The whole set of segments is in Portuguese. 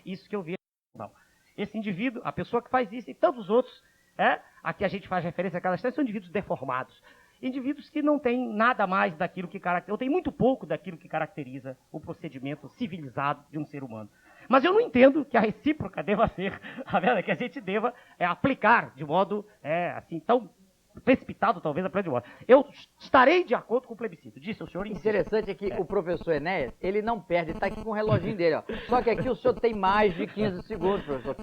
Isso que eu vi. Não. Esse indivíduo, a pessoa que faz isso e tantos outros, aqui a gente faz referência àquelas três, são indivíduos deformados. Indivíduos que não têm nada mais daquilo que caracteriza, ou tem muito pouco daquilo que caracteriza o procedimento civilizado de um ser humano. Mas eu não entendo que a recíproca deva ser, que a gente deva aplicar de modo assim tão precipitado, talvez, a plena de morte. Eu estarei de acordo com o plebiscito, disse o senhor. Interessante é que o professor Enéas, ele não perde, ele está aqui com o reloginho dele, ó. Só que aqui o senhor tem mais de 15 segundos, professor.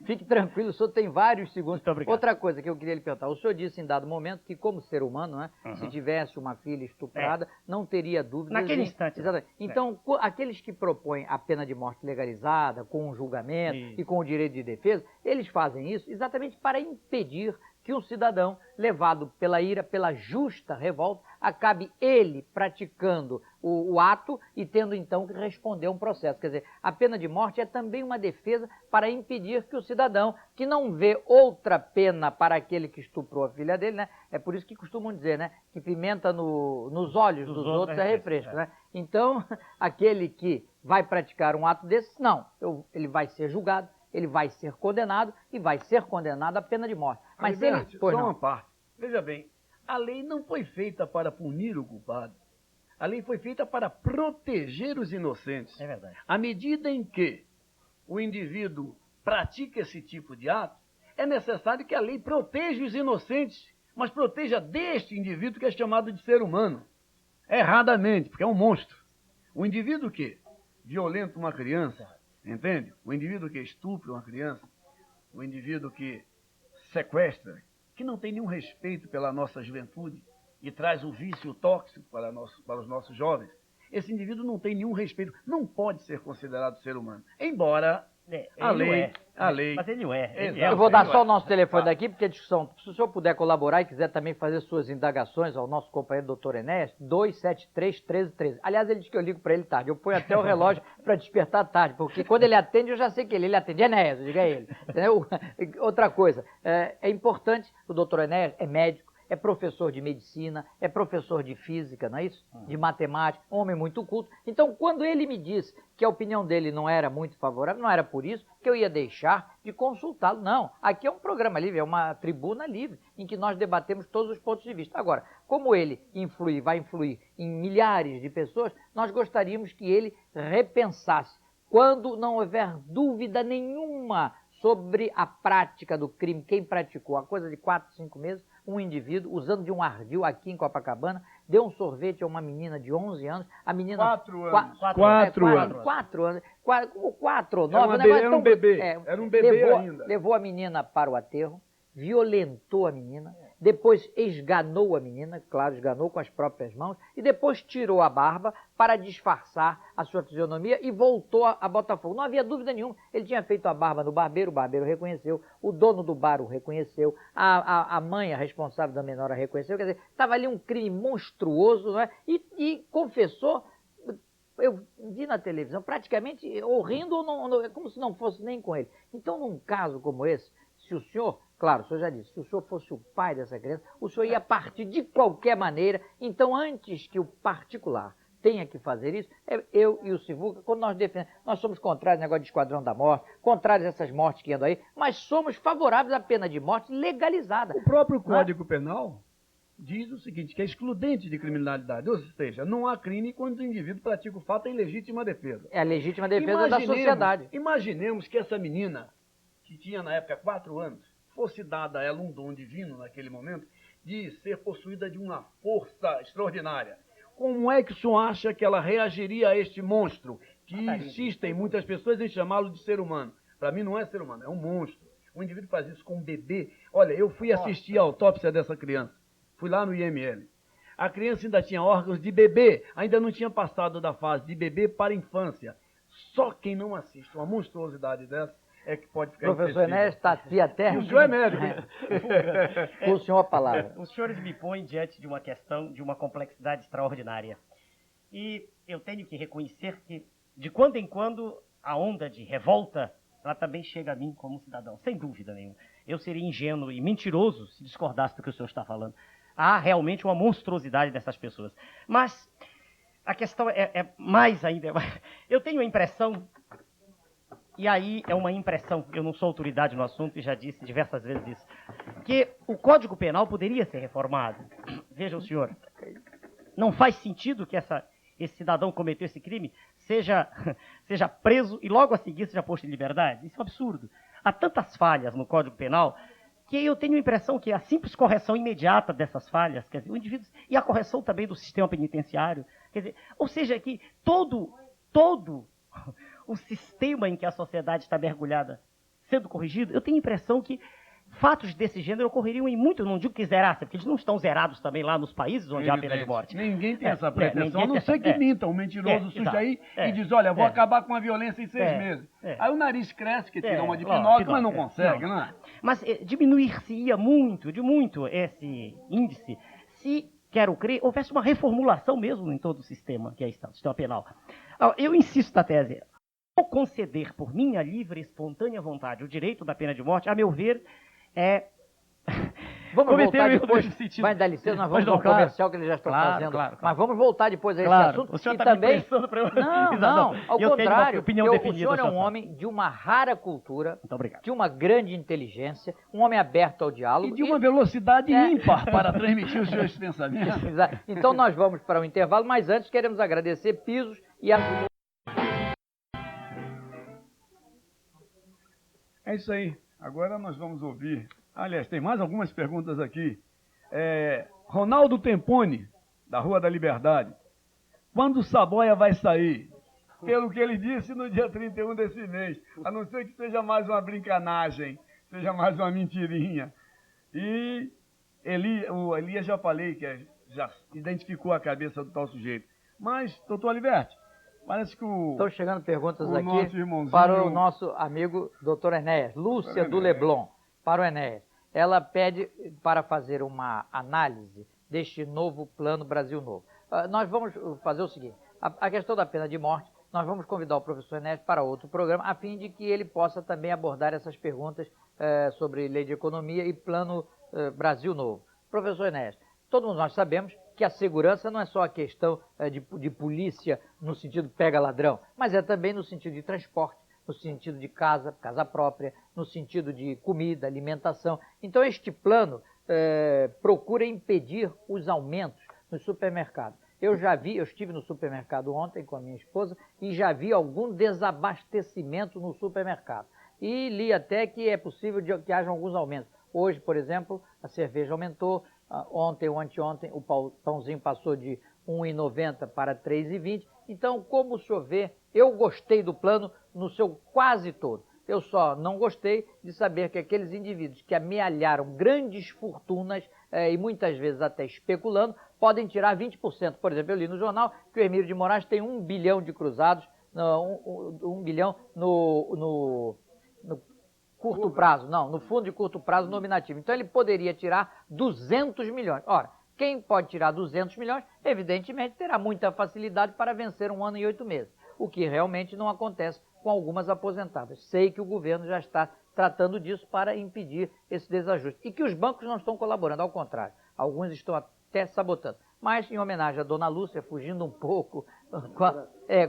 Fique tranquilo, o senhor tem vários segundos. Outra coisa que eu queria lhe perguntar, o senhor disse em dado momento que, como ser humano, né, se tivesse uma filha estuprada, não teria dúvida. Naquele instante. Exatamente. Então, aqueles que propõem a pena de morte legalizada, com um julgamento e com o direito de defesa, eles fazem isso exatamente para impedir que um cidadão, levado pela ira, pela justa revolta, acabe ele praticando o ato e tendo então que responder a um processo. Quer dizer, a pena de morte é também uma defesa para impedir que o cidadão, que não vê outra pena para aquele que estuprou a filha dele, né? É por isso que costumam dizer, né? Que pimenta nos olhos dos outros é refresco, né? Então, aquele que vai praticar um ato desse, não, ele vai ser julgado, ele vai ser condenado e vai ser condenado à pena de morte. Mas Alberto, só uma parte. Veja bem, a lei não foi feita para punir o culpado. A lei foi feita para proteger os inocentes. É verdade. À medida em que o indivíduo pratica esse tipo de ato, é necessário que a lei proteja os inocentes, mas proteja deste indivíduo que é chamado de ser humano. Erradamente, porque é um monstro. O indivíduo que violenta uma criança, entende? O indivíduo que estupra uma criança, o indivíduo que sequestra, que não tem nenhum respeito pela nossa juventude e traz um vício tóxico para os nossos jovens, esse indivíduo não tem nenhum respeito, não pode ser considerado ser humano. Embora a lei... Mas ele não é. Eu vou dar só o nosso telefone daqui, porque a discussão, se o senhor puder colaborar e quiser também fazer suas indagações ao nosso companheiro doutor Enéas, 273-1313. Aliás, ele diz que eu ligo para ele tarde. Eu ponho até o relógio para despertar tarde, porque quando ele atende, eu já sei que ele atende. Enéas, eu digo a ele. Entendeu? Outra coisa, é importante, o doutor Enéas é médico, é professor de medicina, é professor de física, não é isso? De matemática, um homem muito culto. Então, quando ele me disse que a opinião dele não era muito favorável, não era por isso que eu ia deixar de consultá-lo. Não, aqui é um programa livre, é uma tribuna livre, em que nós debatemos todos os pontos de vista. Agora, como ele vai influir em milhares de pessoas, nós gostaríamos que ele repensasse. Quando não houver dúvida nenhuma sobre a prática do crime, quem praticou, a coisa de 4, 5 meses, um indivíduo, usando de um ardil aqui em Copacabana, deu um sorvete a uma menina de 11 anos, a menina... 4 anos. 4 anos. 4 ou 9... Era um bebê, ainda. Levou a menina para o aterro, violentou a menina, depois esganou a menina, claro, esganou com as próprias mãos, e depois tirou a barba para disfarçar a sua fisionomia e voltou a Botafogo. Não havia dúvida nenhuma, ele tinha feito a barba no barbeiro, o barbeiro reconheceu, o dono do bar o reconheceu, a mãe, a responsável da menor, a reconheceu, quer dizer, estava ali um crime monstruoso, não é? E confessou. Eu vi na televisão, praticamente, ou rindo, ou não, como se não fosse nem com ele. Então, num caso como esse, se o senhor, claro, o senhor já disse, se o senhor fosse o pai dessa criança, o senhor ia partir de qualquer maneira. Então, antes que o particular tenha que fazer isso, eu e o Sivuca, quando nós defendemos, nós somos contrários ao negócio de Esquadrão da Morte, contrários a essas mortes que andam aí, mas somos favoráveis à pena de morte legalizada. O próprio Código Penal diz o seguinte, que é excludente de criminalidade, ou seja, não há crime quando o indivíduo pratica o fato em legítima defesa. É a legítima defesa da sociedade. Imaginemos que essa menina, que tinha na época 4 anos, fosse dada a ela um dom divino naquele momento, de ser possuída de uma força extraordinária. Como é que o senhor acha que ela reagiria a este monstro, que insistem muitas pessoas em chamá-lo de ser humano? Para mim não é ser humano, é um monstro. O indivíduo faz isso com um bebê. Olha, eu fui assistir a autópsia dessa criança. Fui lá no IML. A criança ainda tinha órgãos de bebê, ainda não tinha passado da fase de bebê para a infância. Só quem não assiste uma monstruosidade dessa é que pode ficar Professor Enéas está aqui até... E o senhor é médico. Com o senhor a palavra. Os senhores me põem diante de uma questão de uma complexidade extraordinária. E eu tenho que reconhecer que, de quando em quando, a onda de revolta, ela também chega a mim como cidadão, sem dúvida nenhuma. Eu seria ingênuo e mentiroso se discordasse do que o senhor está falando. Há realmente uma monstruosidade dessas pessoas. Mas a questão é mais ainda... Eu tenho a impressão e aí é uma impressão, eu não sou autoridade no assunto e já disse diversas vezes isso, que o Código Penal poderia ser reformado. Veja o senhor, não faz sentido que esse cidadão que cometeu esse crime seja preso e logo a seguir seja posto em liberdade. Isso é um absurdo. Há tantas falhas no Código Penal que eu tenho a impressão que a simples correção imediata dessas falhas, quer dizer, o indivíduo, e a correção também do sistema penitenciário, quer dizer, ou seja, que todo o sistema em que a sociedade está mergulhada sendo corrigido, eu tenho a impressão que fatos desse gênero ocorreriam em muito, não digo que zerasse, porque eles não estão zerados também lá nos países onde há a pena de morte. Ninguém tem essa pretensão, a não ser que minta, um mentiroso surge aí e diz, olha, vou acabar com a violência em 6 meses. Aí o nariz cresce, que tira uma de hipnose, mas não consegue, não é? Mas diminuir-se-ia muito esse índice se, quero crer, houvesse uma reformulação mesmo em todo o sistema, que é o sistema penal. Eu insisto na tese, ao conceder por minha livre e espontânea vontade o direito da pena de morte, a meu ver, Vamos voltar depois, sentido. vai dar licença, nós vamos ao comercial que eles já estão fazendo. Claro. Mas vamos voltar depois a esse assunto. O senhor e está também... me pensando para eu... Não, ao contrário. Opinião o definida, senhor é um homem de uma rara cultura, muito obrigado, de uma grande inteligência, um homem aberto ao diálogo. E de uma velocidade ímpar para transmitir os seus pensamentos. Exato. Então nós vamos para o intervalo, mas antes queremos agradecer Pisos e a... É isso aí. Agora nós vamos ouvir. Aliás, tem mais algumas perguntas aqui. Ronaldo Tempone, da Rua da Liberdade. Quando o Saboia vai sair? Pelo que ele disse no dia 31 desse mês. A não ser que seja mais uma brincanagem, seja mais uma mentirinha. E o Elias já falei que já identificou a cabeça do tal sujeito. Mas, doutor Aliberti, parece que Estão chegando perguntas nosso aqui irmãozinho... para o nosso amigo doutor Enéas. Lúcia do Leblon, para o Enéas. Ela pede para fazer uma análise deste novo plano Brasil Novo. Nós vamos fazer o seguinte, a questão da pena de morte, nós vamos convidar o professor Enéas para outro programa, a fim de que ele possa também abordar essas perguntas sobre lei de economia e plano Brasil Novo. Professor Enéas, todos nós sabemos que a segurança não é só a questão de polícia no sentido pega ladrão, mas é também no sentido de transporte, no sentido de casa própria, no sentido de comida, alimentação. Então este plano procura impedir os aumentos nos supermercados. Eu estive no supermercado ontem com a minha esposa e já vi algum desabastecimento no supermercado. E li até que é possível que haja alguns aumentos. Hoje, por exemplo, a cerveja aumentou, ontem ou anteontem o pãozinho passou de R$ 1,90 para R$ 3,20. Então, como o senhor vê, eu gostei do plano no seu quase todo. Eu só não gostei de saber que aqueles indivíduos que amealharam grandes fortunas e muitas vezes até especulando, podem tirar 20%. Por exemplo, eu li no jornal que o Hermílio de Moraes tem 1 bilhão de cruzados, 1 bilhão no curto prazo, no fundo de curto prazo nominativo. Então ele poderia tirar 200 milhões. Ora, quem pode tirar 200 milhões, evidentemente terá muita facilidade para vencer 1 ano e 8 meses, o que realmente não acontece com algumas aposentadas. Sei que o governo já está tratando disso para impedir esse desajuste e que os bancos não estão colaborando, ao contrário, alguns estão até sabotando. Mas, em homenagem à dona Lúcia, fugindo um pouco,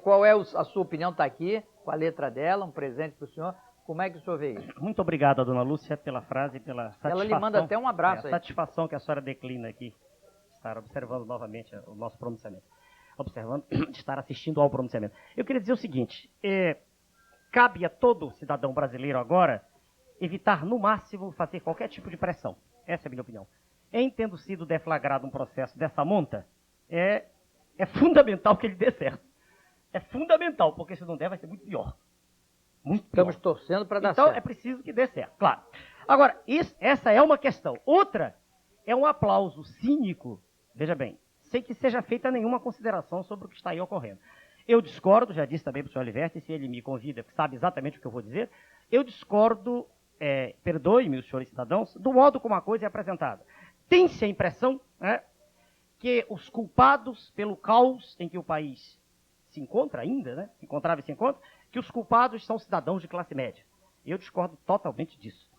qual é a sua opinião? Está aqui, com a letra dela, um presente para o senhor. Como é que o senhor vê isso? Muito obrigado, dona Lúcia, pela frase e pela satisfação. Ela lhe manda até um abraço aí. A satisfação que a senhora declina aqui, estar observando novamente o nosso pronunciamento. Observando, de estar assistindo ao pronunciamento. Eu queria dizer o seguinte, cabe a todo cidadão brasileiro agora evitar, no máximo, fazer qualquer tipo de pressão. Essa é a minha opinião. Em tendo sido deflagrado um processo dessa monta, é fundamental que ele dê certo. É fundamental, porque se não der vai ser muito pior. Muito pior. Estamos torcendo para dar certo. Então é preciso que dê certo, claro. Agora, essa é uma questão. Outra é um aplauso cínico, veja bem, sem que seja feita nenhuma consideração sobre o que está aí ocorrendo. Eu discordo, já disse também para o senhor Aliberti, se ele me convida, sabe exatamente o que eu vou dizer, eu discordo, perdoe-me os senhores cidadãos, do modo como a coisa é apresentada. Tem-se a impressão que os culpados pelo caos em que o país se encontra ainda, se encontrava e se encontra, que os culpados são cidadãos de classe média. Eu discordo totalmente disso.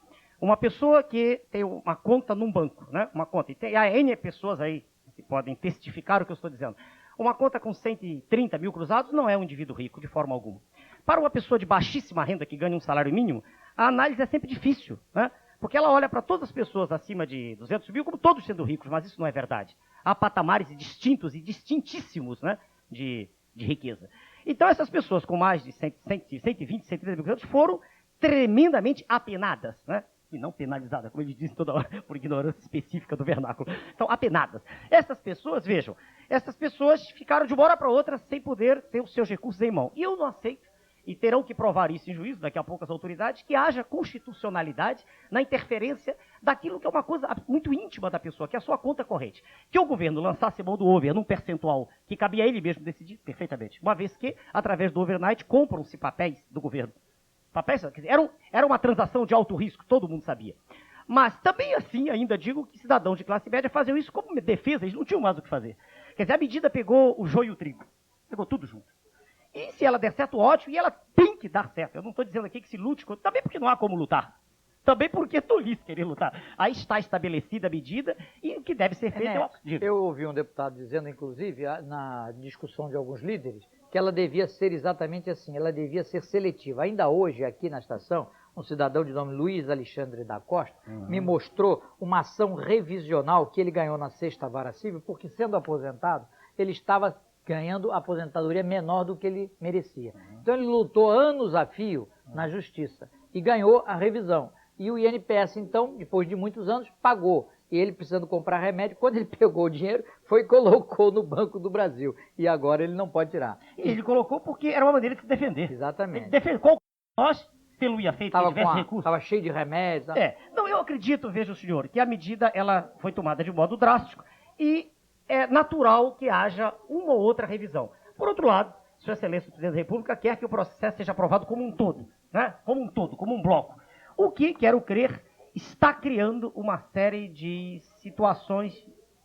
Uma pessoa que tem uma conta num banco, uma conta, e há N pessoas aí que podem testificar o que eu estou dizendo. Uma conta com 130 mil cruzados não é um indivíduo rico, de forma alguma. Para uma pessoa de baixíssima renda que ganha um salário mínimo, a análise é sempre difícil, né? Porque ela olha para todas as pessoas acima de 200 mil como todos sendo ricos, mas isso não é verdade. Há patamares distintos e distintíssimos, né, de riqueza. Então essas pessoas com mais de 120, 130 mil foram tremendamente apenadas, né? E não penalizadas, como ele diz toda hora, por ignorância específica do vernáculo. Então, apenadas. Essas pessoas, vejam, essas pessoas ficaram de uma hora para outra sem poder ter os seus recursos em mão. E eu não aceito, e terão que provar isso em juízo, daqui a pouco as autoridades, que haja constitucionalidade na interferência daquilo que é uma coisa muito íntima da pessoa, que é a sua conta corrente. Que o governo lançasse mão do over num percentual que cabia a ele mesmo decidir perfeitamente, uma vez que, através do overnight, compram-se papéis do governo. Papéis, quer dizer, era uma transação de alto risco, todo mundo sabia. Mas também assim, ainda digo que cidadãos de classe média faziam isso como defesa, eles não tinham mais o que fazer. Quer dizer, a medida pegou o joio e o trigo, pegou tudo junto. E se ela der certo, ótimo, e ela tem que dar certo. Eu não estou dizendo aqui que se lute, também porque não há como lutar. Também porque é tolice querer lutar. Aí está estabelecida a medida e o que deve ser feito... Eu ouvi um deputado dizendo, inclusive, na discussão de alguns líderes, que ela devia ser exatamente assim, ela devia ser seletiva. Ainda hoje, aqui na estação, um cidadão de nome Luiz Alexandre da Costa me mostrou uma ação revisional que ele ganhou na 6ª Vara Civil, porque sendo aposentado, ele estava ganhando aposentadoria menor do que ele merecia. Então ele lutou anos a fio na justiça e ganhou a revisão. E o INPS, então, depois de muitos anos, pagou. E ele, precisando comprar remédio, quando ele pegou o dinheiro, foi e colocou no Banco do Brasil. E agora ele não pode tirar. E ele colocou porque era uma maneira de se defender. Exatamente. Ele defendeu. Qual nós tê-lo-ia feito que tivesse recurso? Estava cheio de remédios. Não, eu acredito, veja o senhor, que a medida ela foi tomada de modo drástico e é natural que haja uma ou outra revisão. Por outro lado, Sua Excelência, o Presidente da República quer que o processo seja aprovado como um todo, né? Como um todo, como um bloco. O que, quero crer, está criando uma série de situações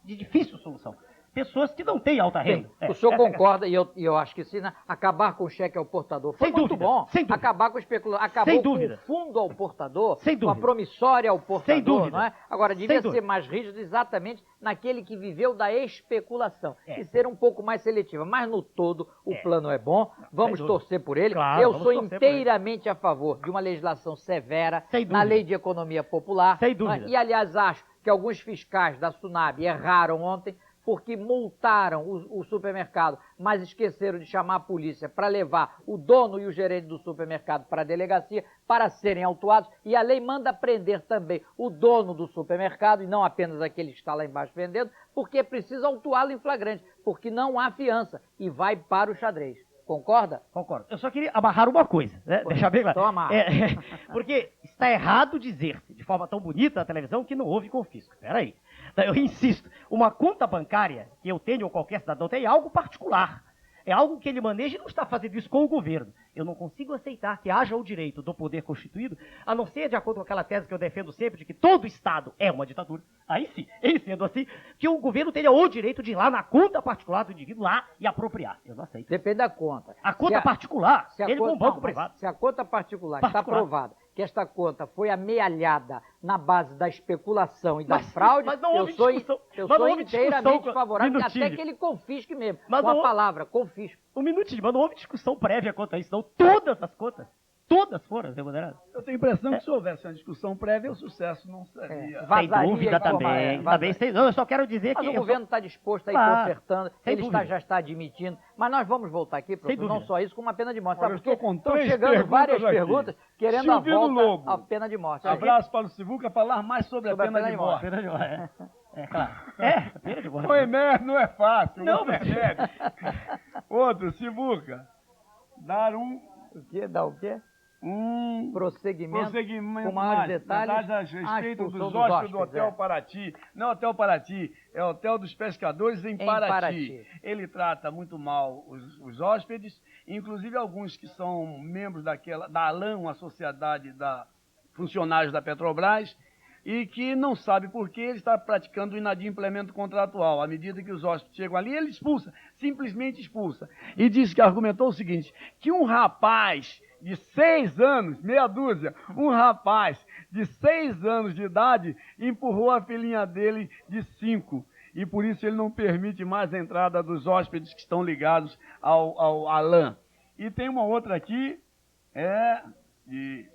de difícil solução. Pessoas que não têm alta renda. O senhor concorda, e eu acho que sim, né? Acabar com o cheque ao portador foi muito bom. Sem dúvida. Acabar com a especulação, acabou com o fundo ao portador, com a promissória ao portador, não é? Agora, devia ser mais rígido exatamente naquele que viveu da especulação e ser um pouco mais seletiva. Mas, no todo, o plano é bom, vamos torcer por ele. Claro, eu sou inteiramente a favor de uma legislação severa na lei de economia popular. Sem dúvida. E, aliás, acho que alguns fiscais da SUNAB erraram ontem, porque multaram o supermercado, mas esqueceram de chamar a polícia para levar o dono e o gerente do supermercado para a delegacia para serem autuados. E a lei manda prender também o dono do supermercado, e não apenas aquele que está lá embaixo vendendo, porque é preciso autuá-lo em flagrante, porque não há fiança e vai para o xadrez. Concorda? Concordo. Eu só queria amarrar uma coisa, né? Deixar bem claro. Então amarra. Porque está errado dizer-se, de forma tão bonita na televisão, que não houve confisco. Peraí. Eu insisto, uma conta bancária que eu tenho ou qualquer cidadão tem é algo particular. É algo que ele maneja e não está fazendo isso com o governo. Eu não consigo aceitar que haja o direito do poder constituído, a não ser de acordo com aquela tese que eu defendo sempre, de que todo Estado é uma ditadura. Aí sim, em sendo assim, que o governo tenha o direito de ir lá na conta particular do indivíduo lá e apropriar. Eu não aceito. Depende da conta. A conta particular, ele com um banco privado. Se a conta particular está provada que esta conta foi amealhada na base da especulação e da fraude, eu sou inteiramente favorável até que ele confisque mesmo. Com a palavra, confisco. Um minutinho, mas não houve discussão prévia quanto a isso, não. Todas as contas, todas foram remuneradas. Eu tenho a impressão que se houvesse uma discussão prévia, o sucesso não seria. Sem dúvida também. Não, eu só quero dizer mas que... o governo está disposto a ir consertando, ele já está admitindo. Mas nós vamos voltar aqui, professor, não só isso, com uma pena de morte. Olha, estão chegando várias perguntas querendo Silvino a volta Lobo. à pena de morte. Abraço para o Sivuca falar mais sobre a pena de morte. Pena de morte, claro. Pena de morte. O Emer não é fácil. Não, mas... Outro, Sivuca. Dar um... O quê? Dar o quê? Prosseguimento com mais detalhes a respeito dos hóspedes do Hotel Paraty. Não é Hotel Paraty, é o Hotel dos Pescadores em Paraty. Ele trata muito mal os hóspedes, inclusive alguns que são membros da ALAN, uma sociedade de funcionários da Petrobras, e que não sabe por que ele está praticando o inadimplemento contratual. À medida que os hóspedes chegam ali, ele expulsa, simplesmente expulsa. E disse que argumentou o seguinte, que um rapaz de 6 anos, meia dúzia, um rapaz de 6 anos de idade empurrou a filhinha dele de 5. E por isso ele não permite mais a entrada dos hóspedes que estão ligados ao ALAN. E tem uma outra aqui, de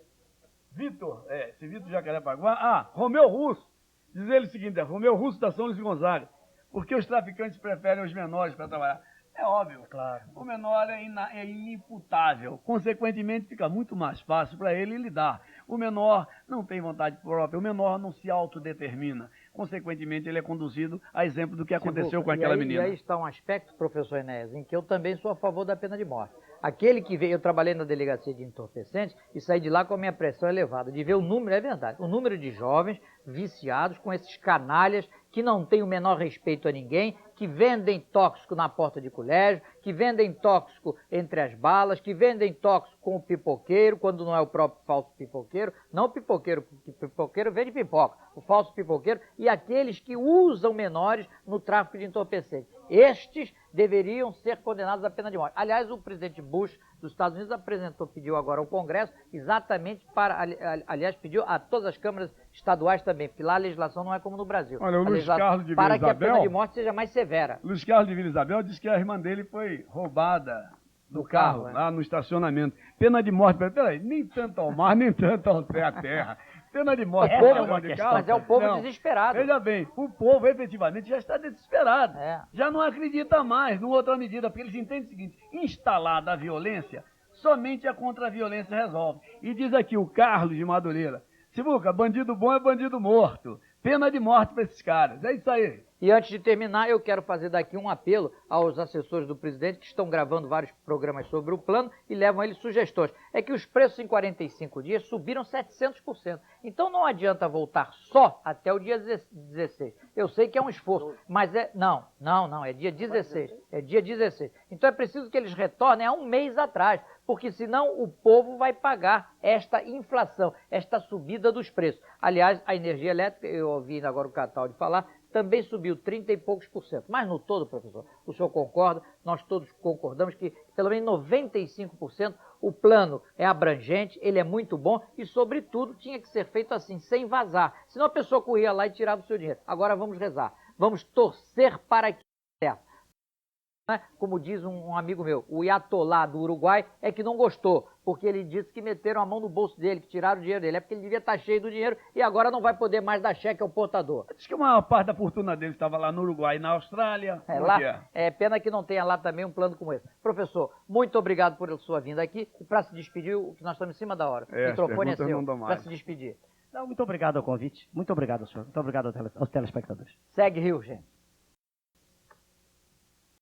Vitor, esse Vitor Jacarepaguá. Romeu Russo, diz ele o seguinte, Romeu Russo da São Luís Gonzaga, por que os traficantes preferem os menores para trabalhar? É óbvio, Claro. o menor é inimputável, consequentemente fica muito mais fácil para ele lidar. O menor não tem vontade própria, o menor não se autodetermina, consequentemente ele é conduzido a exemplo do que aconteceu com aquela menina. E aí está um aspecto, professor Enéas, em que eu também sou a favor da pena de morte. Aquele que veio, eu trabalhei na delegacia de entorpecentes e saí de lá com a minha pressão elevada, de ver o número, é verdade, o número de jovens viciados com esses canalhas que não têm o menor respeito a ninguém, que vendem tóxico na porta de colégio, que vendem tóxico entre as balas, que vendem tóxico com o pipoqueiro, quando não é o próprio falso pipoqueiro, não o pipoqueiro, porque o pipoqueiro vende pipoca, o falso pipoqueiro, e aqueles que usam menores no tráfico de entorpecentes. Estes deveriam ser condenados à pena de morte. Aliás, o presidente Bush dos Estados Unidos pediu agora ao Congresso, exatamente para, aliás, pediu a todas as câmaras estaduais também, porque lá a legislação não é como no Brasil. Olha, o Luiz Carlos de Vila para Isabel, que a pena de morte seja mais severa. Luiz Carlos de Vila Isabel disse que a irmã dele foi roubada do carro, lá no estacionamento. Pena de morte, peraí, nem tanto ao mar, nem tanto à terra. Pena de morte, Mas é o povo desesperado. Veja bem, o povo efetivamente já está desesperado. Já não acredita mais numa outra medida, porque eles entendem o seguinte, instalada a violência, somente a contra-violência resolve. E diz aqui o Carlos de Madureira, Sivuca, bandido bom é bandido morto. Pena de morte para esses caras. É isso aí. E antes de terminar, eu quero fazer daqui um apelo aos assessores do presidente que estão gravando vários programas sobre o plano e levam a ele sugestões. É que os preços em 45 dias subiram 700%. Então não adianta voltar só até o dia 16. Eu sei que é um esforço, mas Não, é dia 16. É dia 16. Então é preciso que eles retornem a um mês atrás, porque senão o povo vai pagar esta inflação, esta subida dos preços. Aliás, a energia elétrica, eu ouvi agora o Cataldi falar, também subiu 30 e poucos por cento. Mas no todo, professor, o senhor concorda, nós todos concordamos que pelo menos 95% o plano é abrangente, ele é muito bom e, sobretudo, tinha que ser feito assim, sem vazar. Senão a pessoa corria lá e tirava o seu dinheiro. Agora vamos rezar, vamos torcer para que dê certo. Como diz um amigo meu, o Iatolá do Uruguai é que não gostou, porque ele disse que meteram a mão no bolso dele, que tiraram o dinheiro dele. É porque ele devia estar cheio do dinheiro e agora não vai poder mais dar cheque ao portador. Diz que uma parte da fortuna dele estava lá no Uruguai e na Austrália. É pena que não tenha lá também um plano como esse. Professor, muito obrigado por sua vinda aqui. E para se despedir, que nós estamos em cima da hora. O microfone é seu para se despedir. Não, muito obrigado ao convite. Muito obrigado, senhor. Muito obrigado aos telespectadores. Segue Rio, gente.